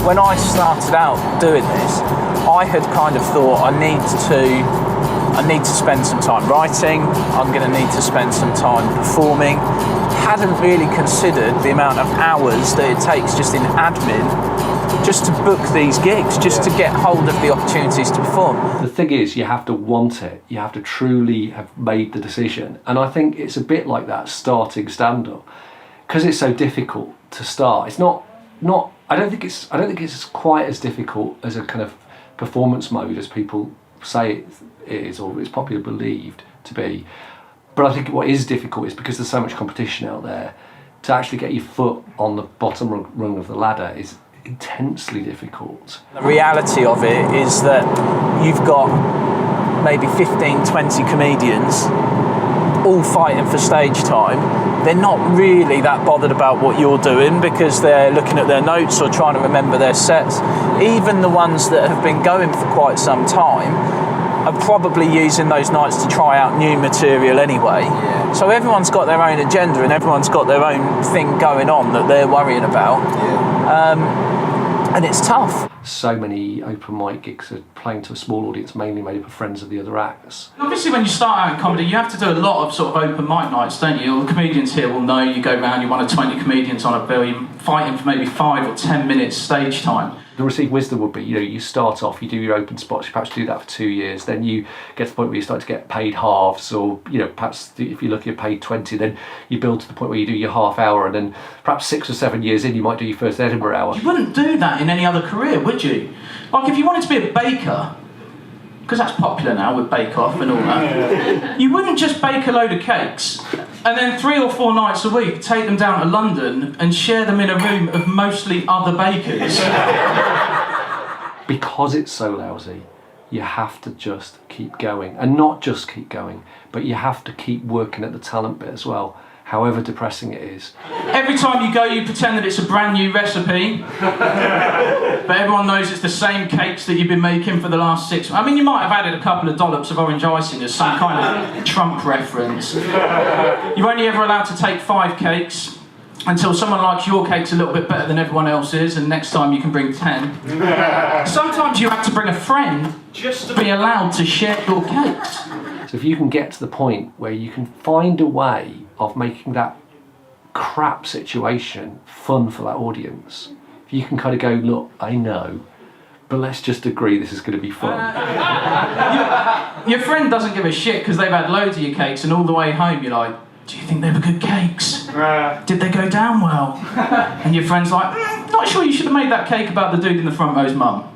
when I started out doing this, I had kind of thought I need to spend some time writing, I'm going to need to spend some time performing. Hadn't really considered the amount of hours that it takes just in admin just to book these gigs, just to get hold of the opportunities to perform. The thing is, you have to want it. You have to truly have made the decision. And I think it's a bit like that starting stand-up, because it's so difficult to start. It's not. I don't think it's quite as difficult as a kind of performance mode as people say it is, or it's popularly believed to be. But I think what is difficult is because there's so much competition out there, to actually get your foot on the bottom rung of the ladder is intensely difficult. The reality of it is that you've got maybe 15, 20 comedians all fighting for stage time. They're not really that bothered about what you're doing because they're looking at their notes or trying to remember their sets. Even the ones that have been going for quite some time are probably using those nights to try out new material anyway. Yeah. So everyone's got their own agenda and everyone's got their own thing going on that they're worrying about. Yeah. And it's tough. So many open mic gigs are playing to a small audience, mainly made up of friends of the other acts. Obviously, when you start out in comedy, you have to do a lot of sort of open mic nights, don't you? All the comedians here will know you go round, you're one of 20 comedians on a bill, you're fighting for maybe 5 or 10 minutes stage time. The received wisdom would be, you start off, you do your open spots, you perhaps do that for 2 years, then you get to the point where you start to get paid halves, or, perhaps if you're lucky, you're paid 20, then you build to the point where you do your half hour, and then perhaps 6 or 7 years in, you might do your first Edinburgh hour. You wouldn't do that in any other career, would you? Like, if you wanted to be a baker, because that's popular now with Bake Off and all that, you wouldn't just bake a load of cakes and then 3 or 4 nights a week take them down to London and share them in a room of mostly other bakers. Because it's so lousy, you have to just keep going. And not just keep going, but you have to keep working at the talent bit as well, however depressing it is. Every time you go, you pretend that it's a brand new recipe, but everyone knows it's the same cakes that you've been making for the last 6 months. I mean, you might have added a couple of dollops of orange icing as some kind of Trump reference. You're only ever allowed to take 5 cakes until someone likes your cakes a little bit better than everyone else's, and next time you can bring 10. Sometimes you have to bring a friend just to be allowed to share your cakes. So if you can get to the point where you can find a way of making that crap situation fun for that audience, if you can kind of go, look, I know, but let's just agree this is going to be fun. Your friend doesn't give a shit because they've had loads of your cakes, and all the way home you're like, do you think they were good cakes? Did they go down well? And your friend's like, not sure you should have made that cake about the dude in the front row's mum.